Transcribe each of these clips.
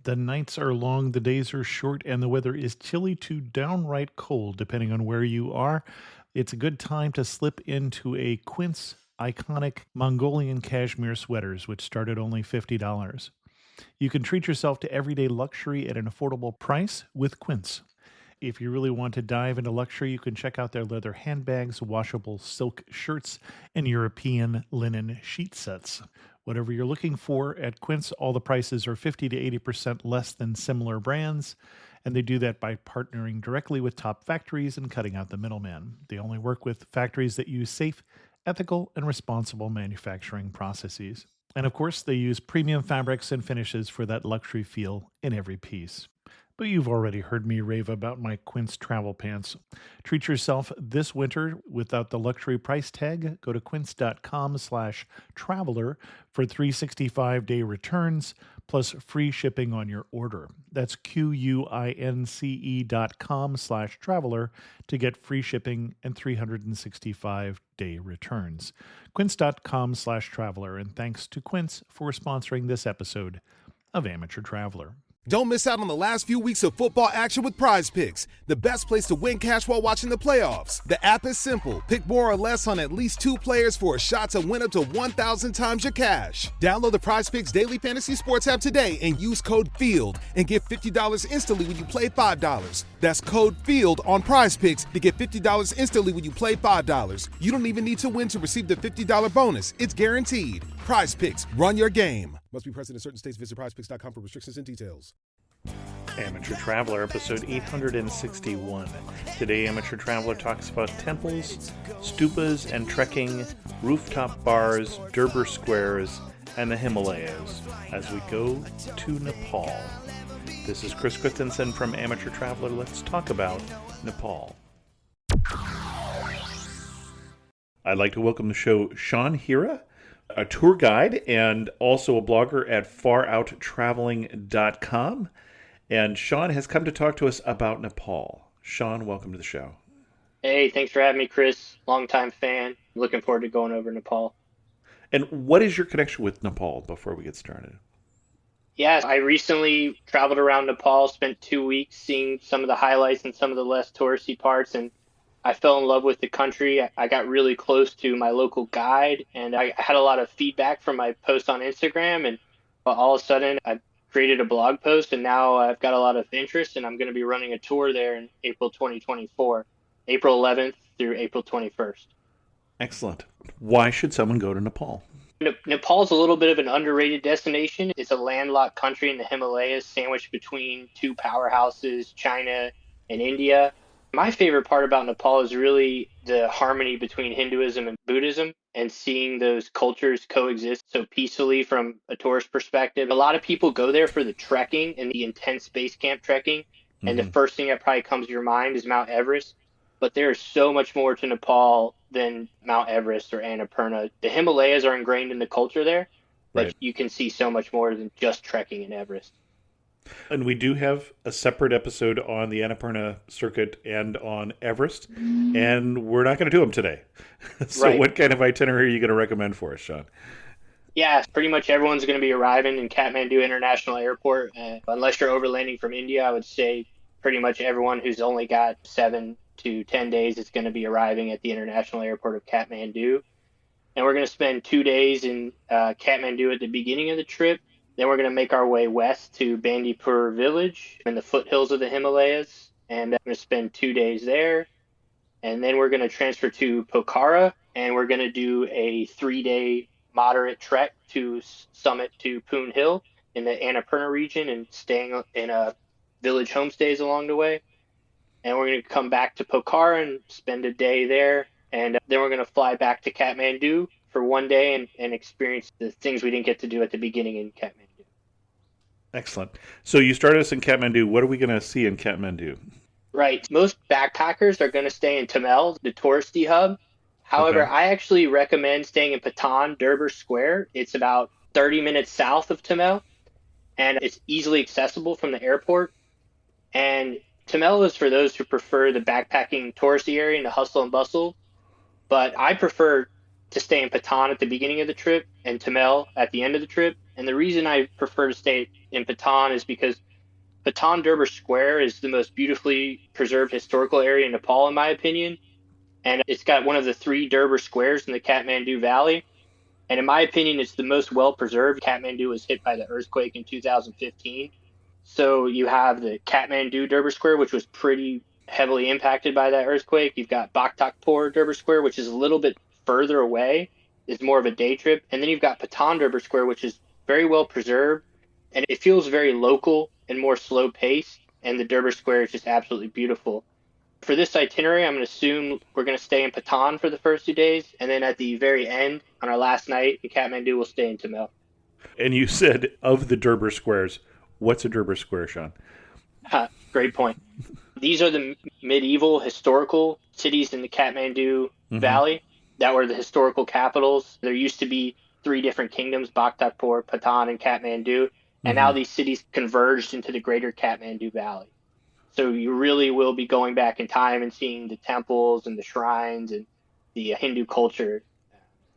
The nights are long, the days are short, and the weather is chilly to downright cold, depending on where you are. It's a good time to slip into a Quince iconic Mongolian cashmere sweaters, which start at only $50. You can treat yourself to everyday luxury at an affordable price with Quince. If you really want to dive into luxury, you can check out their leather handbags, washable silk shirts, and European linen sheet sets. Whatever you're looking for at Quince, all the prices are 50 to 80% less than similar brands, and they do that by partnering directly with top factories and cutting out the middleman. They only work with factories that use safe, ethical, and responsible manufacturing processes. And of course, they use premium fabrics and finishes for that luxury feel in every piece. But you've already heard me rave about my Quince travel pants. Treat yourself this winter without the luxury price tag. Go to quince.com/traveler for 365-day returns plus free shipping on your order. That's QUINCE.com/traveler to get free shipping and 365-day returns. Quince.com/traveler. And thanks to Quince for sponsoring this episode of Amateur Traveler. Don't miss out on the last few weeks of football action with Prize Picks, the best place to win cash while watching the playoffs. The app is simple. Pick more or less on at least 2 players for a shot to win up to 1,000 times your cash. Download the Prize Picks Daily Fantasy Sports app today and use code FIELD and get $50 instantly when you play $5. That's code FIELD on Prize Picks to get $50 instantly when you play $5. You don't even need to win to receive the $50 bonus. It's guaranteed. Prize Picks. Run your game. Must be present in certain states. Visit prizepicks.com for restrictions and details. Amateur Traveler, episode 861. Today, Amateur Traveler talks about temples, stupas and trekking, rooftop bars, Durbar squares, and the Himalayas as we go to Nepal. This is Chris Christensen from Amateur Traveler. Let's talk about Nepal. I'd like to welcome to the show Sean Hira, a tour guide and also a blogger at farouttraveling.com. And Sean has come to talk to us about Nepal. Sean, welcome to the show. Hey, thanks for having me, Chris. Longtime fan. Looking forward to going over Nepal. And what is your connection with Nepal before we get started? Yeah, I recently traveled around Nepal, spent 2 weeks seeing some of the highlights and some of the less touristy parts, and I fell in love with the country. I got really close to my local guide, and I had a lot of feedback from my post on Instagram, and all of a sudden I created a blog post, and now I've got a lot of interest, and I'm going to be running a tour there in April 2024, April 11th through April 21st. Excellent. Why should someone go to Nepal? Nepal is a little bit of an underrated destination. It's a landlocked country in the Himalayas, sandwiched between 2 powerhouses, China and India. My favorite part about Nepal is really the harmony between Hinduism and Buddhism and seeing those cultures coexist so peacefully from a tourist perspective. A lot of people go there for the trekking and the intense base camp trekking. And the first thing that probably comes to your mind is Mount Everest. But there is so much more to Nepal than Mount Everest or Annapurna. The Himalayas are ingrained in the culture there, but Right. you can see so much more than just trekking in Everest. And we do have a separate episode on the Annapurna circuit and on Everest, and we're not going to do them today. So Right. what kind of itinerary are you going to recommend for us, Sean? Yeah, pretty much everyone's going to be arriving in Kathmandu International Airport. Unless you're overlanding from India, I would say pretty much everyone who's only got 7 to 10 days is going to be arriving at the International Airport of Kathmandu. And we're going to spend 2 days in Kathmandu at the beginning of the trip. Then we're going to make our way west to Bandipur village in the foothills of the Himalayas. And I'm going to spend 2 days there. And then we're going to transfer to Pokhara, and we're going to do a 3-day moderate trek to summit to Poon Hill in the Annapurna region and staying in a village homestays along the way. And we're going to come back to Pokhara and spend a day there. And then we're going to fly back to Kathmandu for 1 day and experience the things we didn't get to do at the beginning in Kathmandu. Excellent. So you started us in Kathmandu. What are we going to see in Kathmandu? Right. Most backpackers are going to stay in Tamel, the touristy hub. However, Okay. I actually recommend staying in Patan, Durbar Square. It's about 30 minutes south of Tamel, and it's easily accessible from the airport. And Tamel is for those who prefer the backpacking touristy area and the hustle and bustle. But I prefer to stay in Patan at the beginning of the trip and Tamel at the end of the trip. And the reason I prefer to stay in Patan is because Patan Durbar Square is the most beautifully preserved historical area in Nepal, in my opinion. And it's got one of the three Durbar squares in the Kathmandu Valley. And in my opinion, it's the most well preserved. Kathmandu was hit by the earthquake in 2015. So you have the Kathmandu Durbar Square, which was pretty heavily impacted by that earthquake. You've got Bhaktakpur Durbar Square, which is a little bit further away, is more of a day trip. And then you've got Patan Durbar Square, which is very well preserved. And it feels very local and more slow paced. And the Durbar Square is just absolutely beautiful. For this itinerary, I'm going to assume we're going to stay in Patan for the first 2 days, and then at the very end, on our last night in Kathmandu, we'll stay in Tamil. And you said of the Durbar squares, what's a Durbar square, Sean? Great point. These are the medieval historical cities in the Kathmandu Valley that were the historical capitals. There used to be three different kingdoms, Bhaktakpur, Patan, and Kathmandu, and now these cities converged into the greater Kathmandu Valley. So you really will be going back in time and seeing the temples and the shrines and the Hindu culture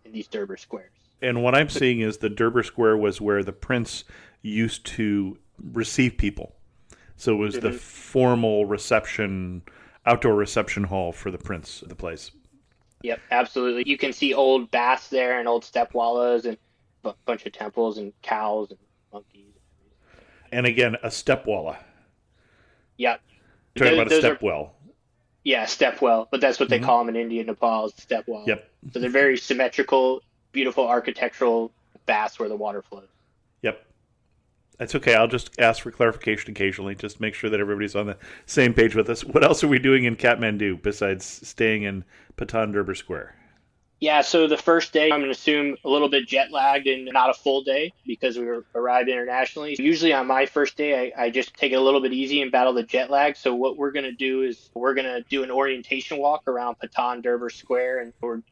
in these Durbar squares. And what I'm seeing is the Durbar Square was where the prince used to receive people. So it was the formal reception, outdoor reception hall for the prince of the place. Yep, absolutely. You can see old baths there and old stepwallas and a bunch of temples and cows and monkeys. And again, a stepwalla. Yep. You're talking about a stepwell. Yeah, stepwell, but that's what they call them in India and Nepal, is stepwell. Yep. So they're very symmetrical, beautiful architectural baths where the water flows. Yep. That's okay. I'll just ask for clarification occasionally, just make sure that everybody's on the same page with us. What else are we doing in Kathmandu besides staying in Patan Durbar Square? Yeah, so the first day, I'm going to assume a little bit jet lagged and not a full day because we arrived internationally. Usually on my first day, I just take it a little bit easy and battle the jet lag. So what we're going to do is we're going to do an orientation walk around Patan Durbar Square, and we're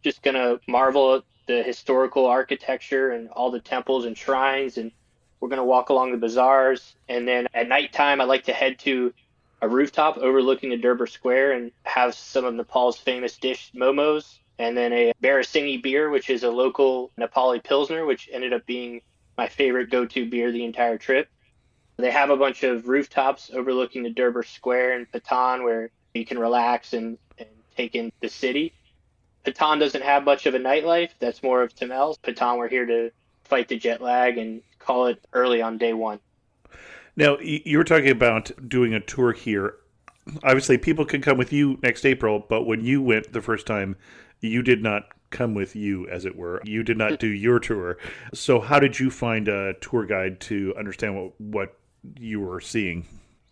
just going to marvel at the historical architecture and all the temples and shrines, and we're going to walk along the bazaars. And then at nighttime, I like to head to a rooftop overlooking the Durbar Square and have some of Nepal's famous dish, momos, and then a Barasingi beer, which is a local Nepali Pilsner, which ended up being my favorite go-to beer the entire trip. They have a bunch of rooftops overlooking the Durbar Square in Patan where you can relax and take in the city. Patan doesn't have much of a nightlife. That's more of Tamil. Patan, we're here to fight the jet lag and call it early on day one. Now, you were talking about doing a tour here. Obviously, people can come with you next April, but when you went the first time, you did not come with you, as it were. You did not do your tour. So how did you find a tour guide to understand what you were seeing?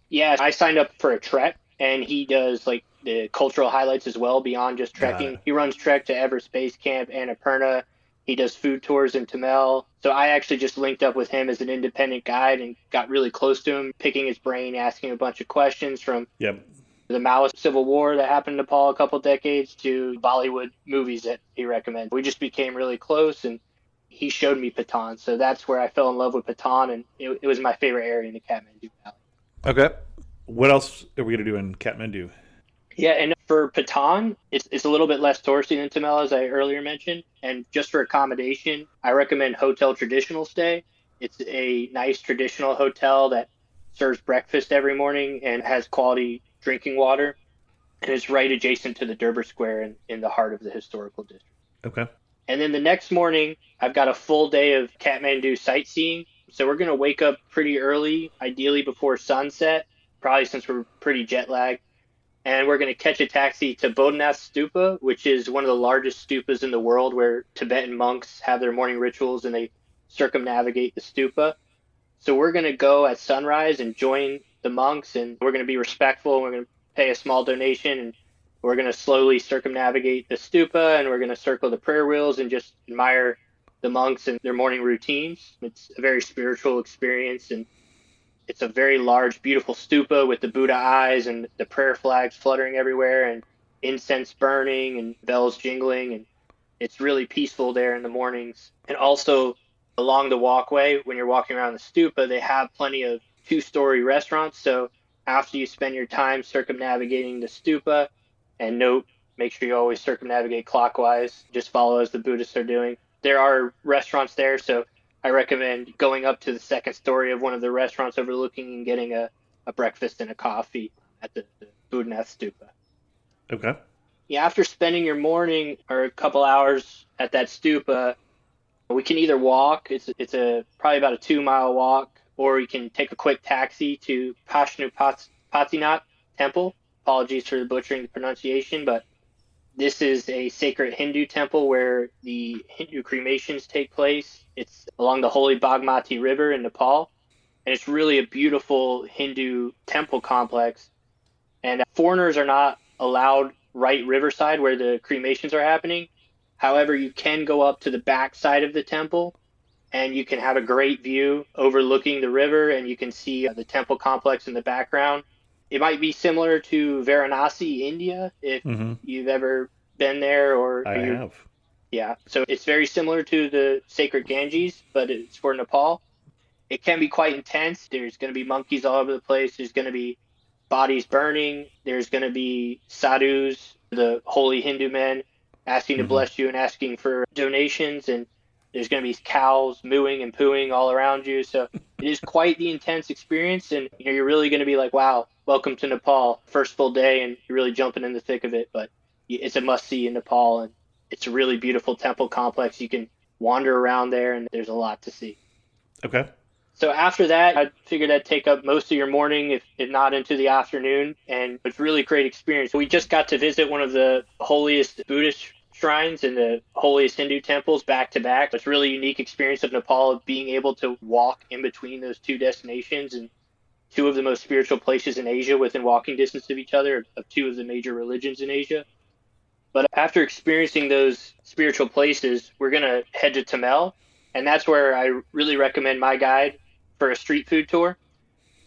Yeah, I signed up for a trek, and he does like the cultural highlights as well beyond just trekking. He runs trek to Everest Base Camp, Annapurna. He does food tours in Tamil. So I actually just linked up with him as an independent guide and got really close to him, picking his brain, asking a bunch of questions from the Maoist civil war that happened in Nepal a couple decades to Bollywood movies that he recommends. We just became really close, and he showed me Patan. So that's where I fell in love with Patan, and it was my favorite area in the Kathmandu Valley. Okay. What else are we going to do in Kathmandu? Yeah, and for Patan, it's a little bit less touristy than Tamil, as I earlier mentioned. And just for accommodation, I recommend Hotel Traditional Stay. It's a nice traditional hotel that serves breakfast every morning and has quality drinking water. And it's right adjacent to the Durbar Square in the heart of the historical district. Okay. And then the next morning, I've got a full day of Kathmandu sightseeing. So we're going to wake up pretty early, ideally before sunset, probably since we're pretty jet lagged. And we're going to catch a taxi to Bodhanath Stupa, which is one of the largest stupas in the world where Tibetan monks have their morning rituals and they circumnavigate the stupa. So we're going to go at sunrise and join the monks, and we're going to be respectful. And we're going to pay a small donation, and we're going to slowly circumnavigate the stupa, and we're going to circle the prayer wheels and just admire the monks and their morning routines. It's a very spiritual experience, and it's a very large, beautiful stupa with the Buddha eyes and the prayer flags fluttering everywhere and incense burning and bells jingling. And it's really peaceful there in the mornings. And also along the walkway, when you're walking around the stupa, they have plenty of 2-story restaurants. So after you spend your time circumnavigating the stupa, and make sure you always circumnavigate clockwise, just follow as the Buddhists are doing. There are restaurants there. So I recommend going up to the second story of one of the restaurants overlooking and getting a breakfast and a coffee at the Budnath Stupa. Okay. Yeah, after spending your morning or a couple hours at that stupa, we can either walk. It's a probably about a 2 mile walk, or you can take a quick taxi to Pashnupatinath Temple. Apologies for butchering the pronunciation, but this is a sacred Hindu temple where the Hindu cremations take place. It's along the holy Bagmati River in Nepal, and it's really a beautiful Hindu temple complex. And foreigners are not allowed right riverside where the cremations are happening. However, you can go up to the back side of the temple and you can have a great view overlooking the river, and you can see the temple complex in the background. It might be similar to Varanasi, India, if Mm-hmm. you've ever been there or I you're, have. yeah. So it's very similar to the sacred Ganges, but it's for Nepal. It can be quite intense. There's going to be monkeys all over the place. There's going to be bodies burning. There's going to be sadhus, the holy Hindu men, asking to Mm-hmm. bless you and asking for donations. And there's going to be cows mooing and pooing all around you. So it is quite the intense experience. And you're really going to be like, wow, welcome to Nepal. First full day, and you're really jumping in the thick of it. But it's a must see in Nepal. And it's a really beautiful temple complex. You can wander around there, and there's a lot to see. Okay. So after that, I figured I'd take up most of your morning, if not into the afternoon, and it's really great experience. We just got to visit one of the holiest Buddhist shrines and the holiest Hindu temples back to back. It's a really unique experience of Nepal, of being able to walk in between those two destinations and two of the most spiritual places in Asia within walking distance of each other, of two of the major religions in Asia. But after experiencing those spiritual places, we're going to head to Tamil. And that's where I really recommend my guide for a street food tour.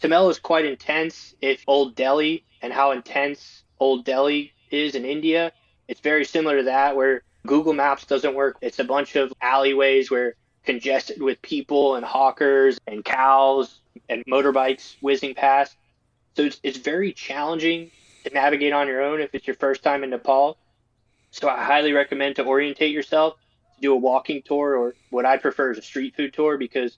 Tamil is quite intense. If Old Delhi and how intense Old Delhi is in India, it's very similar to that, where Google Maps doesn't work. It's a bunch of alleyways where congested with people and hawkers and cows and motorbikes whizzing past. So it's very challenging to navigate on your own if it's your first time in Nepal. So I highly recommend to orientate yourself, to do a walking tour, or what I prefer is a street food tour, because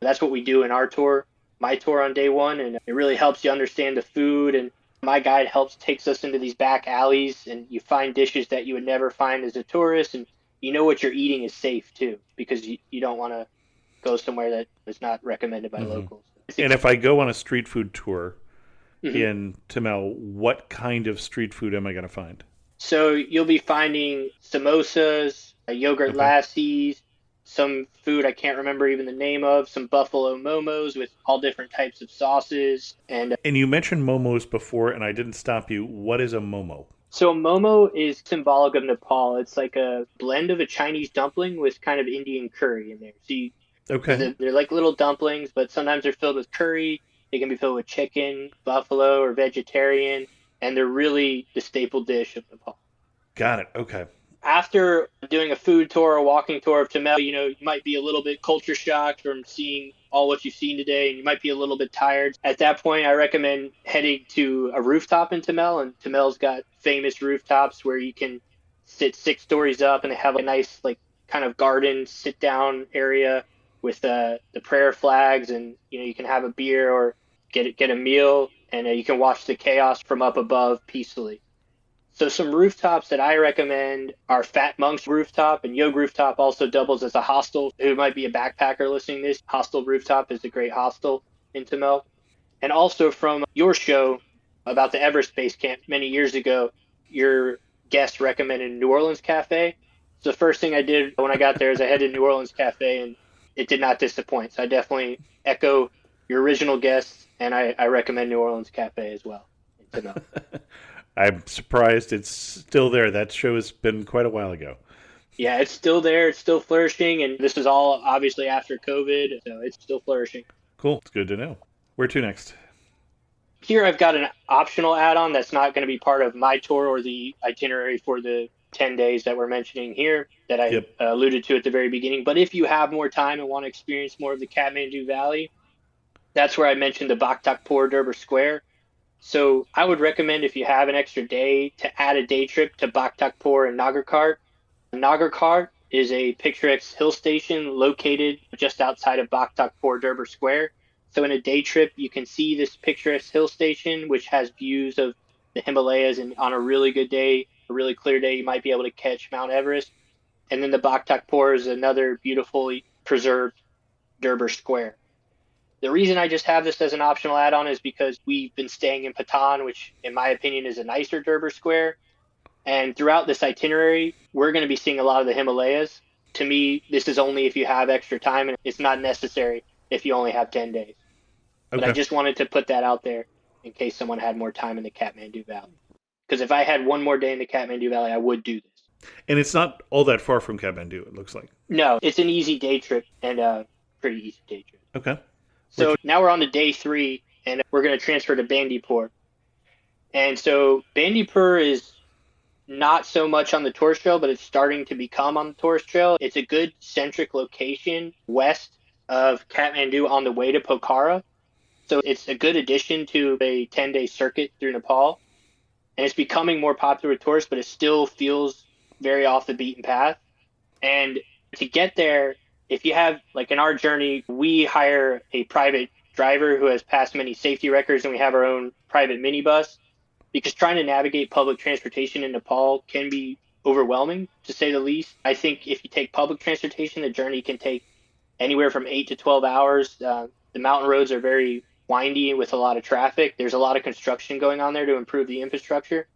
that's what we do in our tour, my tour on day one. And it really helps you understand the food. And my guide takes us into these back alleys, and you find dishes that you would never find as a tourist. And you know what you're eating is safe too, because you don't want to go somewhere that is not recommended by Mm-hmm. locals. And if I go on a street food tour Mhm. in Tamil, what kind of street food am I going to find? So you'll be finding samosas, yogurt Okay. lassis, some food I can't remember even the name of, some buffalo momos with all different types of sauces. And And you mentioned momos before, and I didn't stop you. What is a momo? so a momo is symbolic of Nepal. It's like a blend of a Chinese dumpling with kind of Indian curry in there. Okay. They're like little dumplings, but sometimes they're filled with curry. They can be filled with chicken, buffalo, or vegetarian, and they're really the staple dish of Nepal. Got it. Okay. After doing a food tour or walking tour of Tamil, you might be a little bit culture shocked from seeing all what you've seen today, and you might be a little bit tired. At that point, I recommend heading to a rooftop in Tamil, and Tamil's got famous rooftops where you can sit 6 stories up, and they have a nice, like, kind of garden sit-down area with the prayer flags, and you can have a beer or get a meal, and you can watch the chaos from up above peacefully. So some rooftops that I recommend are Fat Monk's rooftop, and Yog rooftop also doubles as a hostel. Who might be a backpacker listening to this, Hostel Rooftop is a great hostel in Tamil. And also from your show about the Everest Base Camp many years ago, your guest recommended New Orleans Cafe. So the first thing I did when I got there is I headed to New Orleans Cafe, and it did not disappoint. So I definitely echo your original guest, and I recommend New Orleans Cafe as well in Tamil. I'm surprised it's still there. That show has been quite a while ago. Yeah, it's still there. It's still flourishing. And this is all obviously after COVID. So it's still flourishing. Cool. It's good to know. Where to next? Here I've got an optional add-on that's not going to be part of my tour or the itinerary for the 10 days that we're mentioning here that I Yep. alluded to at the very beginning. But if you have more time and want to experience more of the Kathmandu Valley, that's where I mentioned the Bhaktakpur Durbar Square. So I would recommend, if you have an extra day, to add a day trip to Bhaktakpur and Nagarkar. Nagarkar is a picturesque hill station located just outside of Bhaktakpur Durbar Square. So in a day trip, you can see this picturesque hill station, which has views of the Himalayas. And on a really good day, a really clear day, you might be able to catch Mount Everest. And then the Bhaktakpur is another beautifully preserved Durbar Square. The reason I just have this as an optional add-on is because we've been staying in Patan, which in my opinion is a nicer Durbar Square. And throughout this itinerary, we're going to be seeing a lot of the Himalayas. To me, this is only if you have extra time, and it's not necessary if you only have 10 days. But I Okay. just wanted to put that out there in case someone had more time in the Kathmandu Valley. Because if I had one more day in the Kathmandu Valley, I would do this. And it's not all that far from Kathmandu, it looks like. No, it's an easy day trip and a pretty easy day trip. Okay. So now we're on to day 3, and we're going to transfer to Bandipur. And so Bandipur is not so much on the tourist trail, but it's starting to become on the tourist trail. It's a good centric location west of Kathmandu on the way to Pokhara. So it's a good addition to a 10-day circuit through Nepal. And it's becoming more popular with tourists, but it still feels very off the beaten path. And to get there, if you have, like in our journey, we hire a private driver who has passed many safety records, and we have our own private minibus, because trying to navigate public transportation in Nepal can be overwhelming, to say the least. I think if you take public transportation, the journey can take anywhere from 8 to 12 hours. The mountain roads are very windy with a lot of traffic. There's a lot of construction going on there to improve the infrastructure.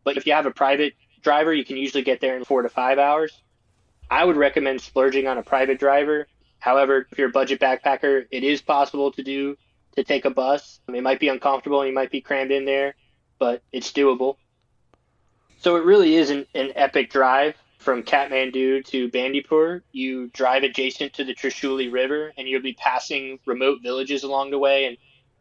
But if you have a private driver, you can usually get there in 4 to 5 hours. I would recommend splurging on a private driver. However, if you're a budget backpacker, it is possible to take a bus. It might be uncomfortable and you might be crammed in there, but it's doable. So it really is an epic drive from Kathmandu to Bandipur. You drive adjacent to the Trishuli River, and you'll be passing remote villages along the way. And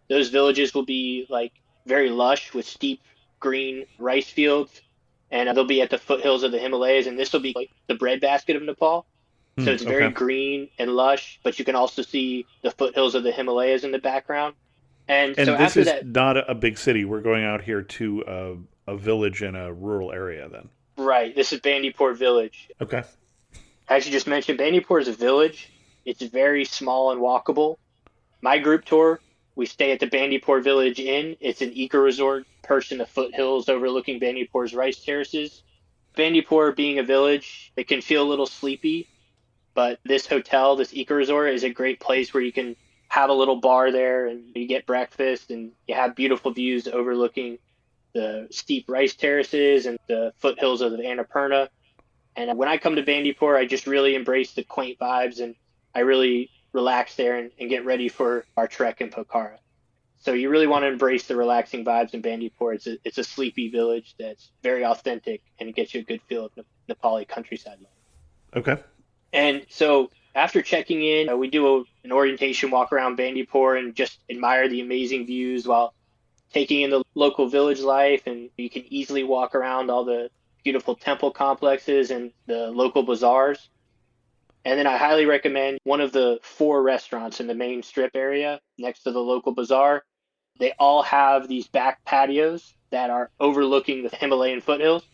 those villages will be like very lush with steep green rice fields. And they'll be at the foothills of the Himalayas. And this will be like the breadbasket of Nepal. So it's very Okay. green and lush, but you can also see the foothills of the Himalayas in the background. And so And this after is that, not a big city. We're going out here to a village in a rural area then. right, this is Bandipur village. Okay. As you just mentioned, Bandipur is a village. It's very small and walkable. My group tour, we stay at the Bandipur Village Inn. It's an eco-resort perched in the foothills overlooking Bandipur's rice terraces. Bandipur being a village, it can feel a little sleepy, but this hotel, this eco-resort, is a great place where you can have a little bar there and you get breakfast and you have beautiful views overlooking the steep rice terraces and the foothills of the Annapurna. And when I come to Bandipur, I just really embrace the quaint vibes, and I really relax there and get ready for our trek in Pokhara. So you really want to embrace the relaxing vibes in Bandipur. It's a sleepy village that's very authentic, and it gets you a good feel of Nepali countryside life. Okay. And so after checking in, we do an orientation walk around Bandipur and just admire the amazing views while taking in the local village life. And you can easily walk around all the beautiful temple complexes and the local bazaars. And then I highly recommend one of the 4 restaurants in the main strip area next to the local bazaar. They all have these back patios that are overlooking the Himalayan foothills.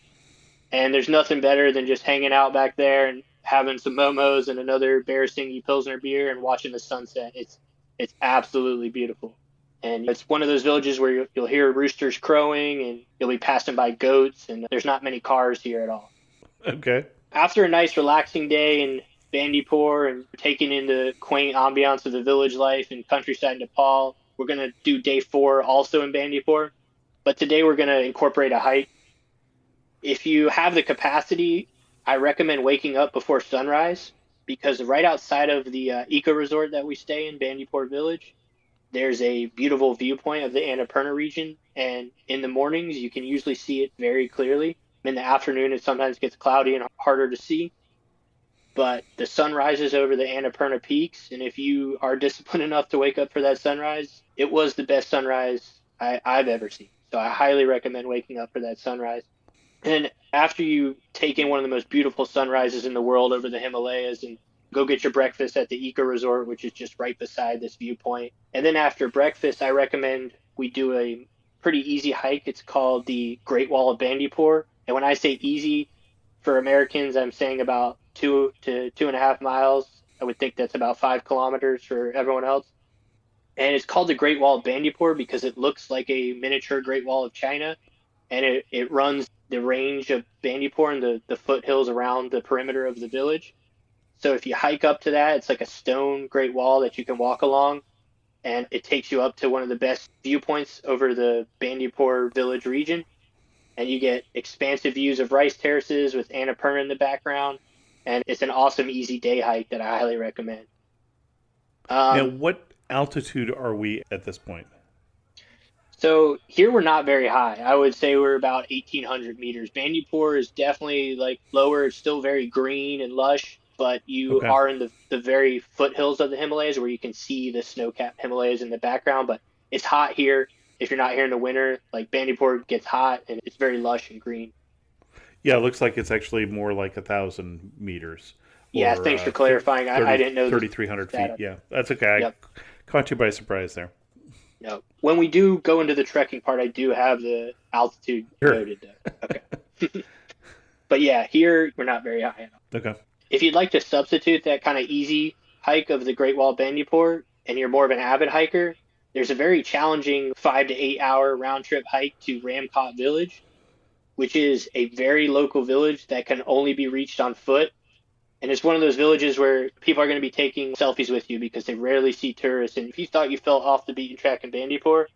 And there's nothing better than just hanging out back there and having some momos and another Beresingi Pilsner beer and watching the sunset. It's absolutely beautiful. And it's one of those villages where you'll hear roosters crowing and you'll be passing by goats, and there's not many cars here at all. Okay. After a nice relaxing day in Bandipur and taking in the quaint ambiance of the village life and countryside Nepal, we're going to do day 4 also in Bandipur. But today we're going to incorporate a hike. If you have the capacity, I recommend waking up before sunrise, because right outside of the eco-resort that we stay in, Bandipur Village, there's a beautiful viewpoint of the Annapurna region, and in the mornings you can usually see it very clearly. In the afternoon it sometimes gets cloudy and harder to see, but the sun rises over the Annapurna peaks, and if you are disciplined enough to wake up for that sunrise, it was the best sunrise I've ever seen. So I highly recommend waking up for that sunrise. And after you take in one of the most beautiful sunrises in the world over the Himalayas, and go get your breakfast at the eco resort, which is just right beside this viewpoint. And then after breakfast, I recommend we do a pretty easy hike. It's called the Great Wall of Bandipur. And when I say easy for Americans, I'm saying about 2 to 2.5 miles. I would think that's about 5 kilometers for everyone else. And it's called the Great Wall of Bandipur because it looks like a miniature Great Wall of China. And it runs the range of Bandipur and the foothills around the perimeter of the village. So if you hike up to that, it's like a stone Great Wall that you can walk along. And it takes you up to one of the best viewpoints over the Bandipur village region. And you get expansive views of rice terraces with Annapurna in the background. And it's an awesome, easy day hike that I highly recommend. Now, what altitude are we at this point? So here we're not very high. I would say we're about 1,800 meters. Bandipur is definitely like lower. It's still very green and lush, but you Okay. are in the very foothills of the Himalayas where you can see the snow-capped Himalayas in the background. But it's hot here. If you're not here in the winter, like Bandipur gets hot and it's very lush and green. Yeah, it looks like it's actually more like 1,000 meters. Yeah, Or thanks for clarifying. I didn't know 3,300 feet. that. Yeah, that's okay. Yep. I caught you by surprise there. No. When we do go into the trekking part, I do have the altitude Sure. noted though. Okay. But yeah, here we're not very high enough. Okay. If you'd like to substitute that kind of easy hike of the Great Wall of Bandipur and you're more of an avid hiker, there's a very challenging 5 to 8 hour round trip hike to Ramkot village, which is a very local village that can only be reached on foot. And it's one of those villages where people are going to be taking selfies with you because they rarely see tourists. And if you thought you fell off the beaten track in Bandipur,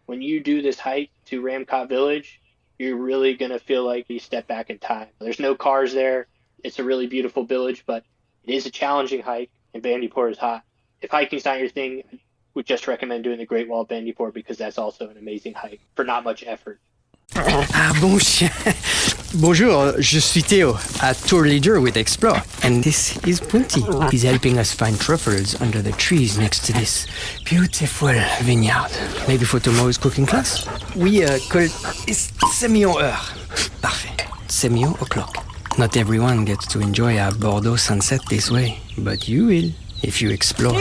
when you do this hike to Ramkot village, you're really going to feel like you step back in time. There's no cars there. It's a really beautiful village, but it is a challenging hike, and Bandipur is hot. If hiking's not your thing, I would just recommend doing the Great Wall of Bandipur because that's also an amazing hike for not much effort. Ah bon chien. Bonjour, je suis Theo, a tour leader with Explore, and this is Punti. He's helping us find truffles under the trees next to this beautiful vineyard. Maybe for tomorrow's cooking class? Oui, call Semillon heure. Parfait. Semillon o'clock. Not everyone gets to enjoy a Bordeaux sunset this way, but you will if you explore.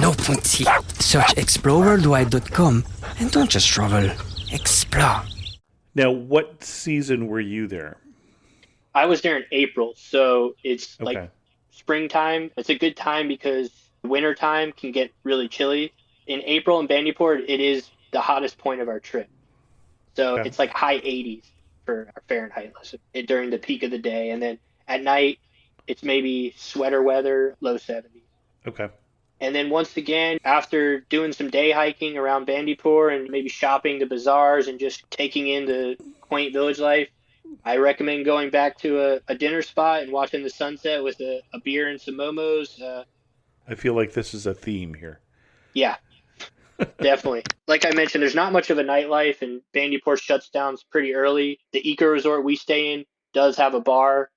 No, Punti. Search exploreworldwide.com and don't just travel. Explore. Now, what season were you there? I was there in April, so it's Okay. like springtime. It's a good time because winter time can get really chilly. In April in Bandipur, it is the hottest point of our trip. So Okay. it's like high 80s for our Fahrenheit during the peak of the day. And then at night, it's maybe sweater weather, low 70s. Okay. And then once again, after doing some day hiking around Bandipur and maybe shopping the bazaars and just taking in the quaint village life, I recommend going back to a dinner spot and watching the sunset with a beer and some momos. I feel like this is a theme here. Yeah, definitely. Like I mentioned, there's not much of a nightlife, and Bandipur shuts down pretty early. The eco resort we stay in does have a bar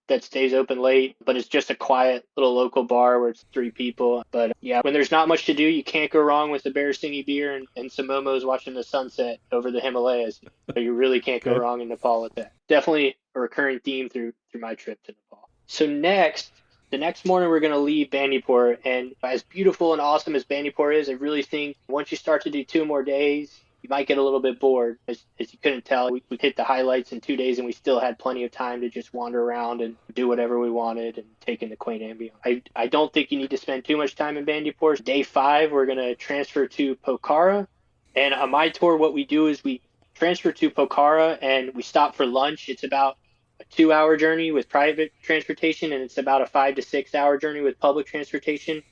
that stays open late, but it's just a quiet little local bar where it's 3 people. But yeah, when there's not much to do, you can't go wrong with a Barasinghi beer and some momos watching the sunset over the Himalayas. So you really can't go Good. wrong in Nepal with that. Definitely a recurring theme through my trip to Nepal. So the next morning we're going to leave Bandipur, and as beautiful and awesome as Bandipur is, I really think once you start to do 2 more days, you might get a little bit bored. As you couldn't tell, we hit the highlights in 2 days, and we still had plenty of time to just wander around and do whatever we wanted and take in the quaint ambience. I don't think you need to spend too much time in Bandipur. Day 5, we're going to transfer to Pokhara. And on my tour, what we do is we transfer to Pokhara and we stop for lunch. It's about a 2-hour journey with private transportation, and it's about a 5 to 6 hour journey with public transportation.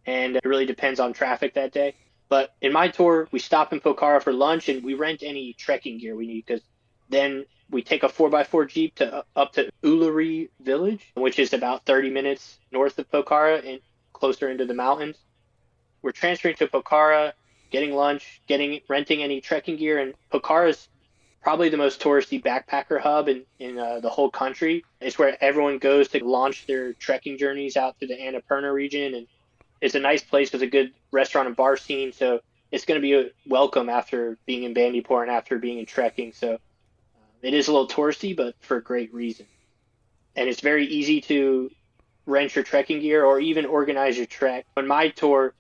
And it really depends on traffic that day. But in my tour, we stop in Pokhara for lunch and we rent any trekking gear we need, because then we take a 4x4 Jeep up to Uluri village, which is about 30 minutes north of Pokhara and closer into the mountains. We're transferring to Pokhara, getting lunch, renting any trekking gear, and Pokhara is probably the most touristy backpacker hub in the whole country. It's where everyone goes to launch their trekking journeys out to the Annapurna region, and it's a nice place with a good restaurant and bar scene, so it's going to be a welcome after being in Bandipur and after being in trekking. So it is a little touristy, but for a great reason. And it's very easy to rent your trekking gear or even organize your trek. On my tour,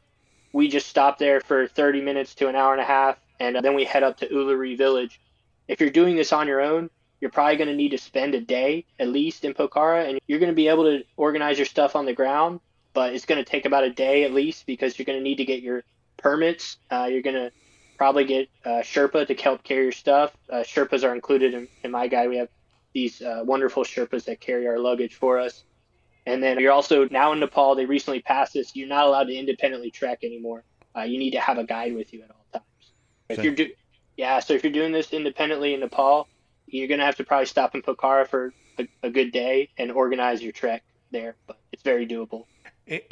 we just stop there for 30 minutes to an hour and a half, and then we head up to Uluri village. If you're doing this on your own, you're probably going to need to spend a day at least in Pokhara, and you're going to be able to organize your stuff on the ground, but it's going to take about a day at least because you're going to need to get your permits. You're going to probably get Sherpa to help carry your stuff. Sherpas are included in my guide. We have these wonderful Sherpas that carry our luggage for us. And then you're also now in Nepal, they recently passed this. You're not allowed to independently trek anymore. You need to have a guide with you at all times. If you're so if you're doing this independently in Nepal, you're going to have to probably stop in Pokhara for a good day and organize your trek there. But it's very doable.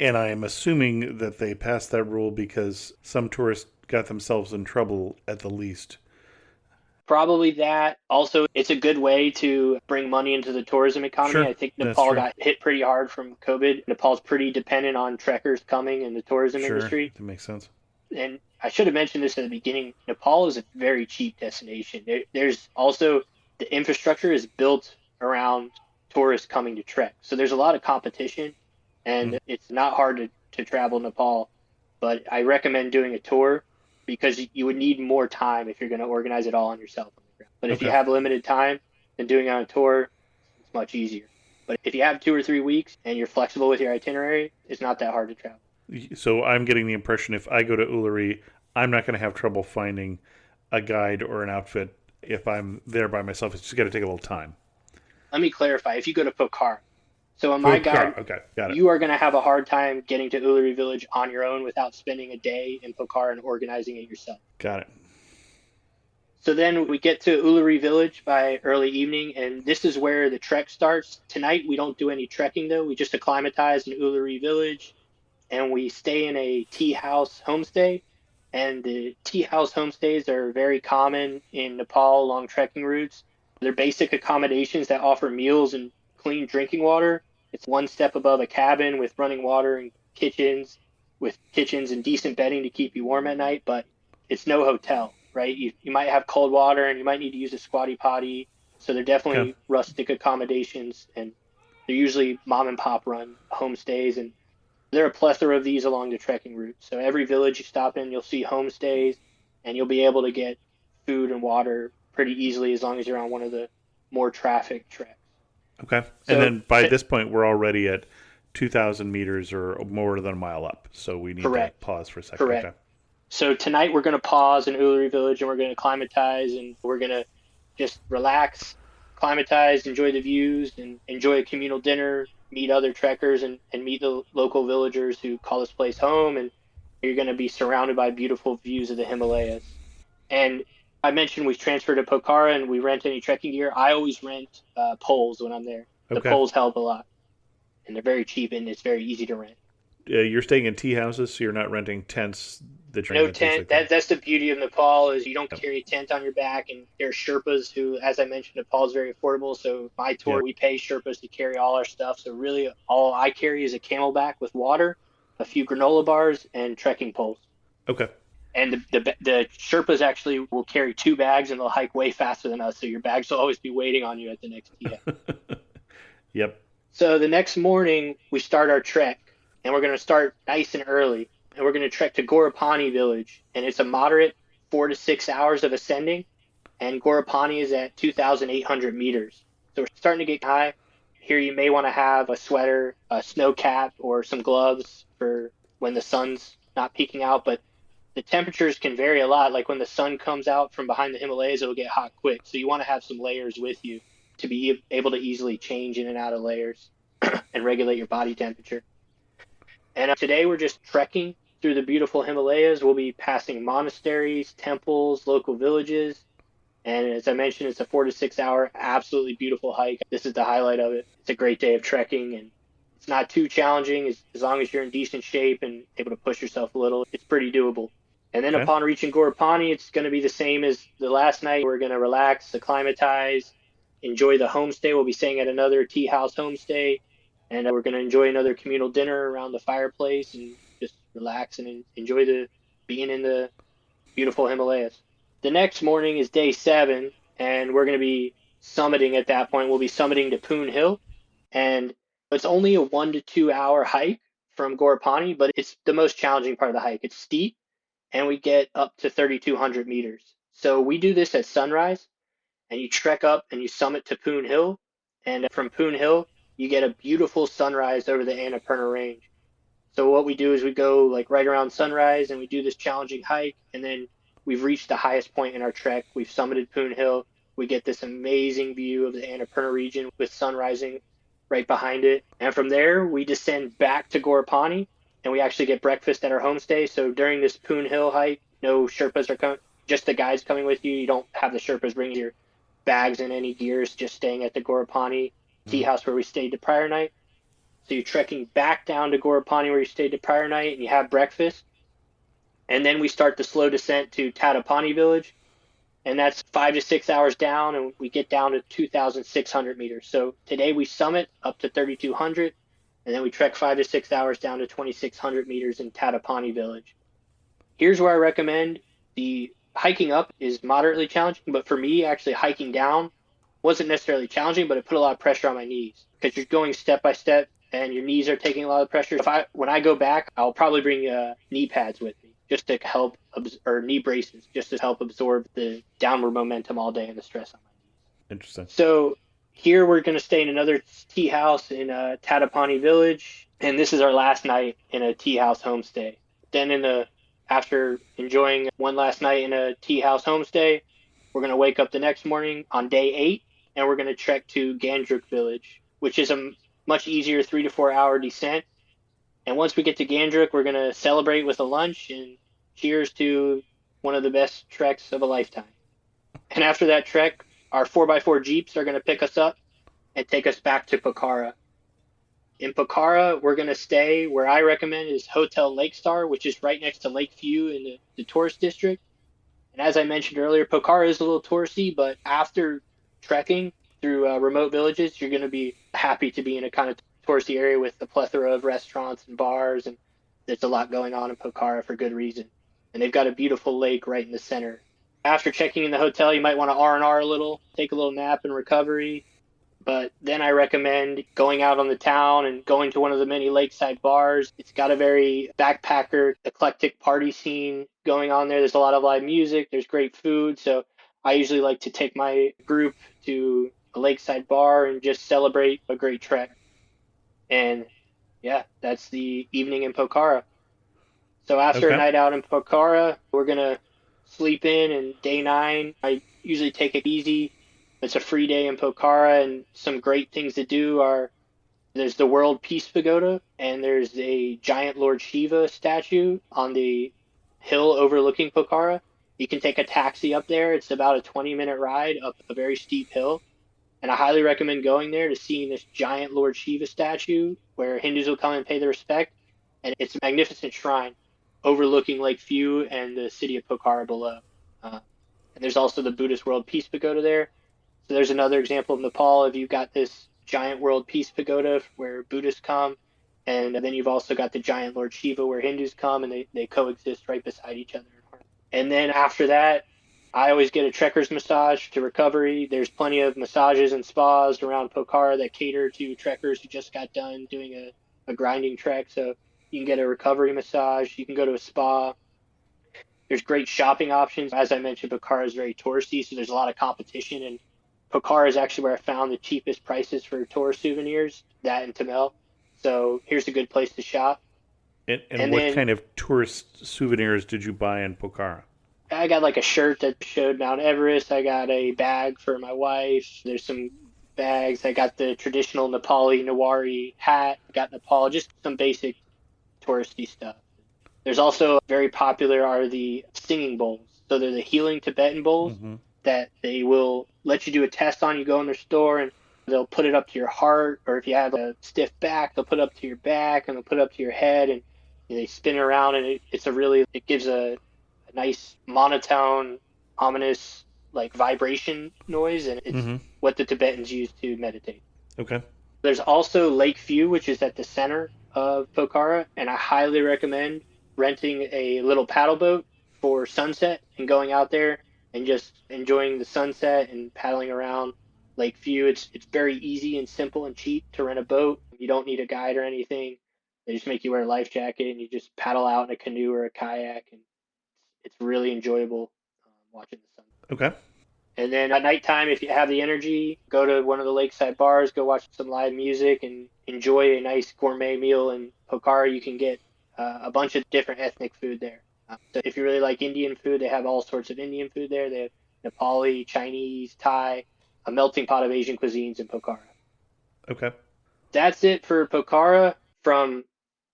And I am assuming that they passed that rule because some tourists got themselves in trouble at the least. Probably that. Also, it's a good way to bring money into the tourism economy. Sure, I think Nepal got hit pretty hard from COVID. Nepal's pretty dependent on trekkers coming in the tourism industry. That makes sense. And I should have mentioned this at the beginning. Nepal is a very cheap destination. There's also the infrastructure is built around tourists coming to trek. So there's a lot of competition, and it's not hard to travel Nepal. But I recommend doing a tour because you would need more time if you're going to organize it all on yourself on the ground. But if you have limited time, then doing it on a tour, it's much easier. But if you have 2 or 3 weeks and you're flexible with your itinerary, it's not that hard to travel. So I'm getting the impression if I go to Uluru, I'm not going to have trouble finding a guide or an outfit if I'm there by myself. It's just got to take a little time. Let me clarify. If you go to Pokhara, so in my guide, you are going to have a hard time getting to Uluru village on your own without spending a day in Pokhara and organizing it yourself. Got it. So then we get to Uluru village by early evening, and this is where the trek starts. Tonight we don't do any trekking though. We just acclimatize in Uluru village, and we stay in a tea house homestay. And the tea house homestays are very common in Nepal along trekking routes. They're basic accommodations that offer meals and clean drinking water. It's one step above a cabin with running water and kitchens and decent bedding to keep you warm at night, but it's no hotel, right? You might have cold water and you might need to use a squatty potty. So they're definitely rustic accommodations, and they're usually mom and pop run homestays, and there are a plethora of these along the trekking route. So every village you stop in, you'll see homestays, and you'll be able to get food and water pretty easily as long as you're on one of the more trafficked treks. Okay. So, and then by this point, we're already at 2,000 meters or more than a mile up. So we need to pause for a second. Correct. Okay. So tonight we're going to pause in Uluru village, and we're going to acclimatize, and we're going to just relax, acclimatize, enjoy the views, and enjoy a communal dinner, meet other trekkers, and meet the local villagers who call this place home. And you're going to be surrounded by beautiful views of the Himalayas. And I mentioned we transferred to Pokhara and we rent any trekking gear. I always rent poles when I'm there. The poles help a lot, and they're very cheap, and it's very easy to rent. You're staying in tea houses, so you're not renting tents. No tent. That's the beauty of Nepal is you don't carry a tent on your back, and there are Sherpas who, as I mentioned, Nepal is very affordable. So my tour, we pay Sherpas to carry all our stuff. So really, all I carry is a camelback with water, a few granola bars, and trekking poles. Okay. And the Sherpas actually will carry 2 bags, and they'll hike way faster than us. So your bags will always be waiting on you at the next tea house. Yep. So the next morning, we start our trek, and we're going to start nice and early. And we're going to trek to Gorapani village, and it's a moderate 4 to 6 hours of ascending, and Gorapani is at 2,800 meters. So we're starting to get high. Here you may want to have a sweater, a snow cap, or some gloves for when the sun's not peeking out, but the temperatures can vary a lot. Like when the sun comes out from behind the Himalayas, it'll get hot quick. So you want to have some layers with you to be able to easily change in and out of layers and regulate your body temperature. And today we're just trekking through the beautiful Himalayas. We'll be passing monasteries, temples, local villages. And as I mentioned, it's a 4 to 6 hour, absolutely beautiful hike. This is the highlight of it. It's a great day of trekking, and it's not too challenging as long as you're in decent shape and able to push yourself a little. It's pretty doable. And then upon reaching Gorapani, it's going to be the same as the last night. We're going to relax, acclimatize, enjoy the homestay. We'll be staying at another tea house homestay, and we're going to enjoy another communal dinner around the fireplace and just relax and enjoy being in the beautiful Himalayas. The next morning is day 7, and we're going to be summiting at that point. We'll be summiting to Poon Hill, and it's only a 1 to 2 hour hike from Gorapani, but it's the most challenging part of the hike. It's steep, and we get up to 3,200 meters. So we do this at sunrise, and you trek up and you summit to Poon Hill. And from Poon Hill, you get a beautiful sunrise over the Annapurna Range. So what we do is we go like right around sunrise and we do this challenging hike, and then we've reached the highest point in our trek. We've summited Poon Hill. We get this amazing view of the Annapurna region with sun rising right behind it. And from there, we descend back to Gorapani and we actually get breakfast at our homestay. So during this Poon Hill hike, no Sherpas are coming, just the guides coming with you. You don't have the Sherpas bringing your bags and any gears, just staying at the Gorapani tea house where we stayed the prior night. So you're trekking back down to Gorapani where you stayed the prior night and you have breakfast. And then we start the slow descent to Tadapani village. And that's 5 to 6 hours down, and we get down to 2,600 meters. So today we summit up to 3,200, and then we trek 5 to 6 hours down to 2,600 meters in Tadapani village. Here's where I recommend the hiking up is moderately challenging, but for me, actually hiking down wasn't necessarily challenging, but it put a lot of pressure on my knees because you're going step by step and your knees are taking a lot of pressure. When I go back, I'll probably bring knee pads with me just to help, or knee braces, just to help absorb the downward momentum all day and the stress on my knees. Interesting. So here we're going to stay in another tea house in Tadapani village, and this is our last night in a tea house homestay. Then after enjoying one last night in a tea house homestay, we're going to wake up the next morning on day 8, and we're going to trek to Gandruk village, which is a much easier 3 to 4 hour descent. And once we get to Gandruk, we're going to celebrate with a lunch and cheers to one of the best treks of a lifetime. And after that trek, our 4x4 Jeeps are going to pick us up and take us back to Pokhara. In Pokhara, we're going to stay where I recommend is Hotel Lake Star, which is right next to Lake View in the tourist district. And as I mentioned earlier, Pokhara is a little touristy, but after trekking through remote villages, you're going to be happy to be in a kind of touristy area with a plethora of restaurants and bars, and there's a lot going on in Pokhara for good reason. And they've got a beautiful lake right in the center. After checking in the hotel, you might want to R&R a little, take a little nap and recovery. But then I recommend going out on the town and going to one of the many lakeside bars. It's got a very backpacker, eclectic party scene going on there. There's a lot of live music. There's great food. So I usually like to take my group to a lakeside bar and just celebrate a great trek. And yeah, that's the evening in Pokhara. So after a night out in Pokhara, we're going to sleep in, and day 9, I usually take it easy. It's a free day in Pokhara, and some great things to do are there's the World Peace Pagoda, and there's a giant Lord Shiva statue on the hill overlooking Pokhara. You can take a taxi up there. It's about a 20-minute ride up a very steep hill. And I highly recommend going there to see this giant Lord Shiva statue where Hindus will come and pay their respect. And it's a magnificent shrine overlooking Lake View and the city of Pokhara below. And there's also the Buddhist World Peace Pagoda there. So there's another example of Nepal. If you've got this giant World Peace Pagoda where Buddhists come, and then you've also got the giant Lord Shiva where Hindus come, and they coexist right beside each other. And then after that, I always get a trekker's massage to recovery. There's plenty of massages and spas around Pokhara that cater to trekkers who just got done doing a grinding trek. So you can get a recovery massage. You can go to a spa. There's great shopping options. As I mentioned, Pokhara is very touristy, so there's a lot of competition. And Pokhara is actually where I found the cheapest prices for tourist souvenirs, that and Tamil. So here's a good place to shop. And what kind of tourist souvenirs did you buy in Pokhara? I got like a shirt that showed Mount Everest. I got a bag for my wife. There's some bags. I got the traditional Nepali Nawari hat. I got Nepal, just some basic touristy stuff. There's also very popular are the singing bowls. So they're the healing Tibetan bowls that they will let you do a test on. You go in their store and they'll put it up to your heart, or if you have a stiff back, they'll put it up to your back and they'll put it up to your head, and they spin around, and it gives a nice monotone, ominous like vibration noise, and it's what the Tibetans use to meditate. Okay. There's also Lake View, which is at the center of Pokhara, and I highly recommend renting a little paddle boat for sunset and going out there and just enjoying the sunset and paddling around Lake View. It's very easy and simple and cheap to rent a boat. You don't need a guide or anything. They just make you wear a life jacket and you just paddle out in a canoe or a kayak, and it's really enjoyable watching the sun. Okay. And then at nighttime, if you have the energy, go to one of the lakeside bars, go watch some live music, and enjoy a nice gourmet meal in Pokhara. You can get a bunch of different ethnic food there. So if you really like Indian food, they have all sorts of Indian food there. They have Nepali, Chinese, Thai, a melting pot of Asian cuisines in Pokhara. Okay. That's it for Pokhara. From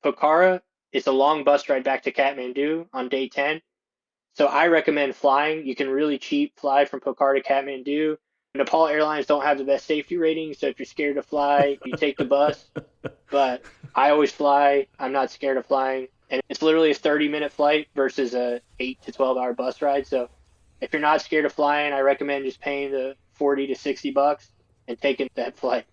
Pokhara, it's a long bus ride back to Kathmandu on day 10. So I recommend flying. You can really cheap fly from Pokhara to Kathmandu. Nepal Airlines don't have the best safety ratings, so if you're scared to fly, you take the bus. But I always fly. I'm not scared of flying. And it's literally a 30-minute flight versus a 8 to 12-hour bus ride. So if you're not scared of flying, I recommend just paying the 40 to 60 bucks and taking that flight.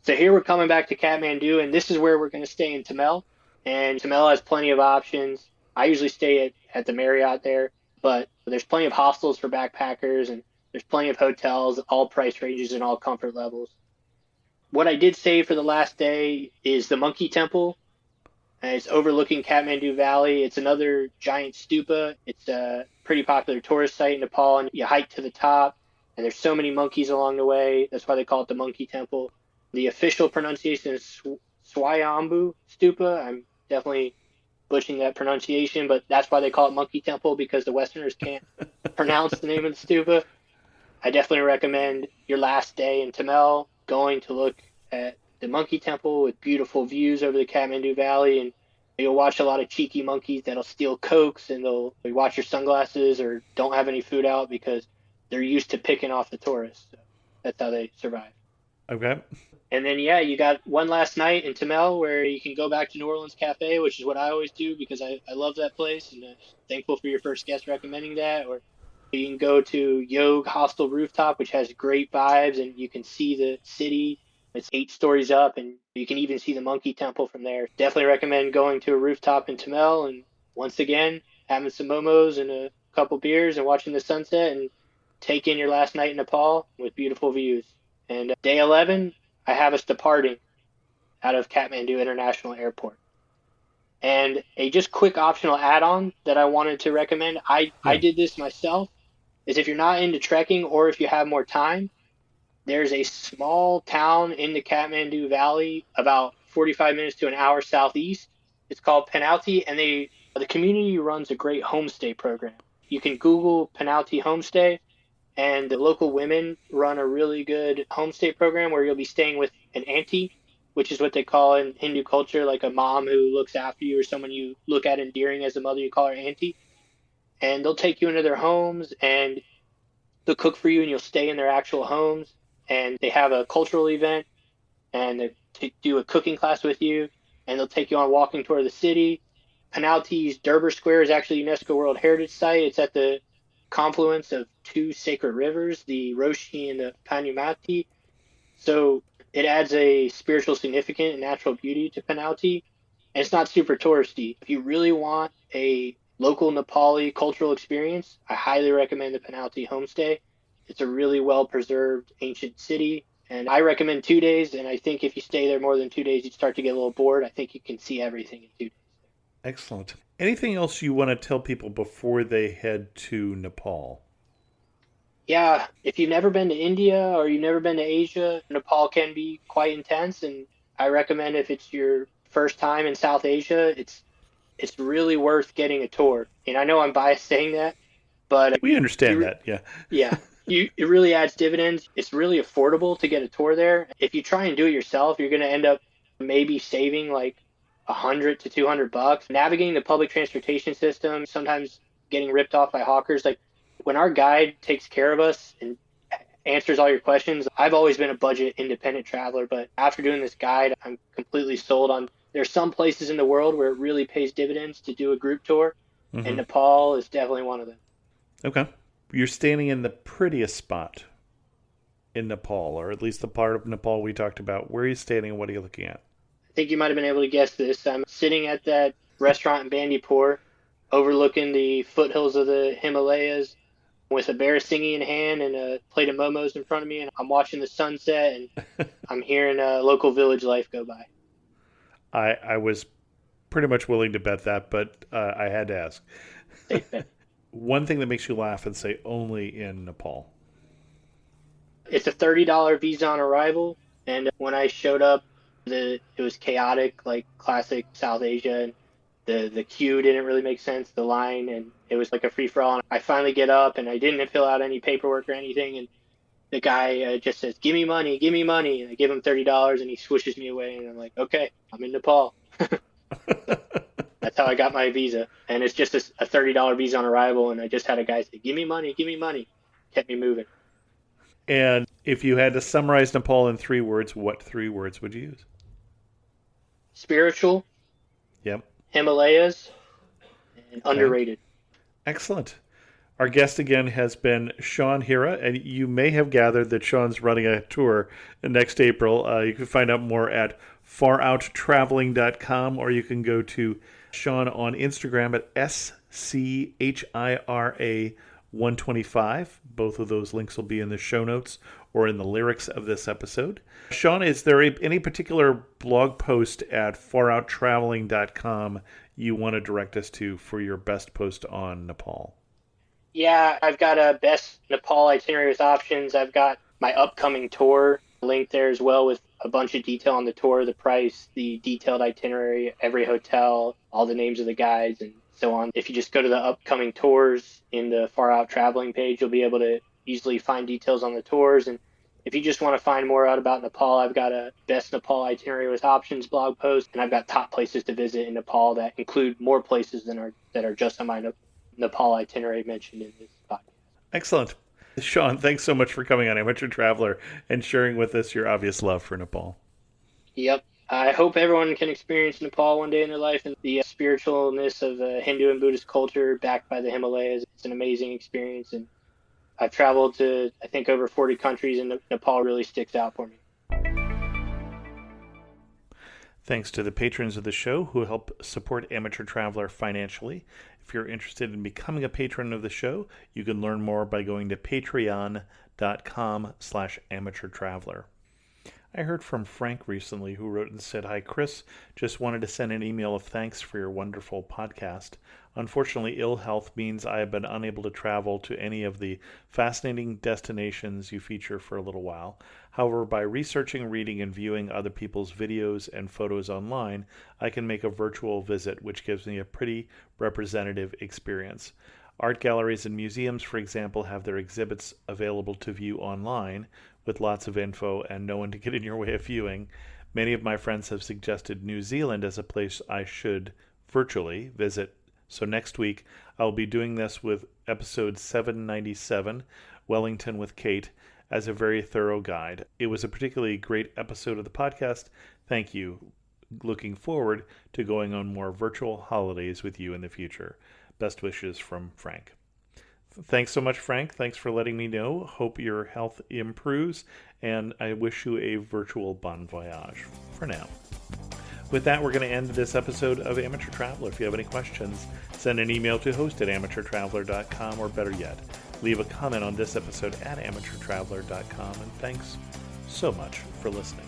So here we're coming back to Kathmandu, and this is where we're going to stay in Tamel. And Tamel has plenty of options. I usually stay at the Marriott there, but there's plenty of hostels for backpackers, and there's plenty of hotels, all price ranges and all comfort levels. What I did save for the last day is the Monkey Temple. And it's overlooking Kathmandu Valley. It's another giant stupa. It's a pretty popular tourist site in Nepal, and you hike to the top, and there's so many monkeys along the way. That's why they call it the Monkey Temple. The official pronunciation is Swayambhu Stupa. I'm definitely butchering that pronunciation, but that's why they call it Monkey Temple, because the Westerners can't pronounce the name of the stupa. I definitely recommend your last day in Tamel going to look at the Monkey Temple with beautiful views over the Kathmandu Valley, and you'll watch a lot of cheeky monkeys that'll steal Cokes, and they'll watch your sunglasses or don't have any food out because they're used to picking off the tourists. So that's how they survive. Okay. And then, yeah, you got one last night in Tamel where you can go back to New Orleans Cafe, which is what I always do because I love that place, and thankful for your first guest recommending that. Or you can go to Yog Hostel Rooftop, which has great vibes, and you can see the city. It's 8 stories up, and you can even see the Monkey Temple from there. Definitely recommend going to a rooftop in Tamel, and once again, having some momos and a couple beers and watching the sunset, and take in your last night in Nepal with beautiful views. And day 11, I have us departing out of Kathmandu International Airport. And a just quick optional add-on that I wanted to recommend, I did this myself, is if you're not into trekking or if you have more time, there's a small town in the Kathmandu Valley about 45 minutes to an hour southeast. It's called Panauti, and the community runs a great homestay program. You can Google Panauti Homestay, and the local women run a really good homestay program where you'll be staying with an auntie, which is what they call in Hindu culture, like a mom who looks after you or someone you look at endearing as a mother. You call her auntie. And they'll take you into their homes, and they'll cook for you, and you'll stay in their actual homes. And they have a cultural event, and they do a cooking class with you, and they'll take you on a walking tour of the city. Panauti's Durbar Square is actually a UNESCO World Heritage Site. It's at the confluence of 2 sacred rivers, the Roshi and the Panumati. So it adds a spiritual significance and natural beauty to Panauti, and it's not super touristy. If you really want a local Nepali cultural experience, I highly recommend the Panauti homestay. It's a really well-preserved ancient city, and I recommend 2 days, and I think if you stay there more than 2 days, you start to get a little bored. I think you can see everything in 2 days. Excellent. Anything else you want to tell people before they head to Nepal? Yeah, if you've never been to India or you've never been to Asia, Nepal can be quite intense, and I recommend if it's your first time in South Asia, it's really worth getting a tour. And I know I'm biased saying that, but we understand that, yeah. Yeah, it really adds dividends. It's really affordable to get a tour there. If you try and do it yourself, you're going to end up maybe saving like 100 to 200 bucks. Navigating the public transportation system, sometimes getting ripped off by hawkers. Like when our guide takes care of us and answers all your questions, I've always been a budget independent traveler, but after doing this guide, I'm completely sold on. There's some places in the world where it really pays dividends to do a group tour, and Nepal is definitely one of them. Okay. You're standing in the prettiest spot in Nepal, or at least the part of Nepal we talked about. Where are you standing and what are you looking at? I think you might have been able to guess this. I'm sitting at that restaurant in Bandipur, overlooking the foothills of the Himalayas, with a bear singing in hand and a plate of momos in front of me, and I'm watching the sunset, and I'm hearing local village life go by. I was pretty much willing to bet that, but I had to ask. Safe bet. One thing that makes you laugh and say only in Nepal. It's a $30 visa on arrival. And when I showed up, it was chaotic, like classic South Asia. And the queue didn't really make sense, the line, and it was like a free for all. And I finally get up, and I didn't fill out any paperwork or anything. And the guy just says, give me money, give me money. And I give him $30, and he swishes me away. And I'm like, okay, I'm in Nepal. That's how I got my visa. And it's just a $30 visa on arrival. And I just had a guy say, give me money, give me money. Kept me moving. And if you had to summarize Nepal in 3 words, what 3 words would you use? Spiritual. Yep. Himalayas. And underrated. Excellent. Our guest again has been Sean Hira, and you may have gathered that Sean's running a tour next April. You can find out more at farouttraveling.com, or you can go to Sean on Instagram at SCHIRA125. Both of those links will be in the show notes or in the lyrics of this episode. Sean, is there any particular blog post at farouttraveling.com you want to direct us to for your best post on Nepal? Yeah, I've got a best Nepal itinerary with options. I've got my upcoming tour linked there as well with a bunch of detail on the tour, the price, the detailed itinerary, every hotel, all the names of the guides, and so on. If you just go to the upcoming tours in the Far Out Traveling page, you'll be able to easily find details on the tours. And if you just want to find more out about Nepal, I've got a best Nepal itinerary with options blog post, and I've got top places to visit in Nepal that include more places that are just on my Nepal itinerary mentioned in this podcast. Excellent. Sean, thanks so much for coming on Amateur Traveler and sharing with us your obvious love for Nepal. Yep. I hope everyone can experience Nepal one day in their life and the spiritualness of Hindu and Buddhist culture backed by the Himalayas. It's an amazing experience, and I've traveled to, I think, over 40 countries, and Nepal really sticks out for me. Thanks to the patrons of the show who help support Amateur Traveler financially. If you're interested in becoming a patron of the show, you can learn more by going to patreon.com/amateurtraveler. I heard from Frank recently who wrote and said, "Hi, Chris. Just wanted to send an email of thanks for your wonderful podcast. Unfortunately, ill health means I have been unable to travel to any of the fascinating destinations you feature for a little while. However, by researching, reading, and viewing other people's videos and photos online, I can make a virtual visit, which gives me a pretty representative experience. Art galleries and museums, for example, have their exhibits available to view online with lots of info and no one to get in your way of viewing. Many of my friends have suggested New Zealand as a place I should virtually visit. So next week, I'll be doing this with episode 797, Wellington with Kate, as a very thorough guide. It was a particularly great episode of the podcast. Thank you. Looking forward to going on more virtual holidays with you in the future. Best wishes from Frank." Thanks so much, Frank. Thanks for letting me know. Hope your health improves, and I wish you a virtual bon voyage for now. With that, we're going to end this episode of Amateur Traveler. If you have any questions, send an email to host@amateurtraveler.com, or better yet, leave a comment on this episode at amateurtraveler.com. And thanks so much for listening.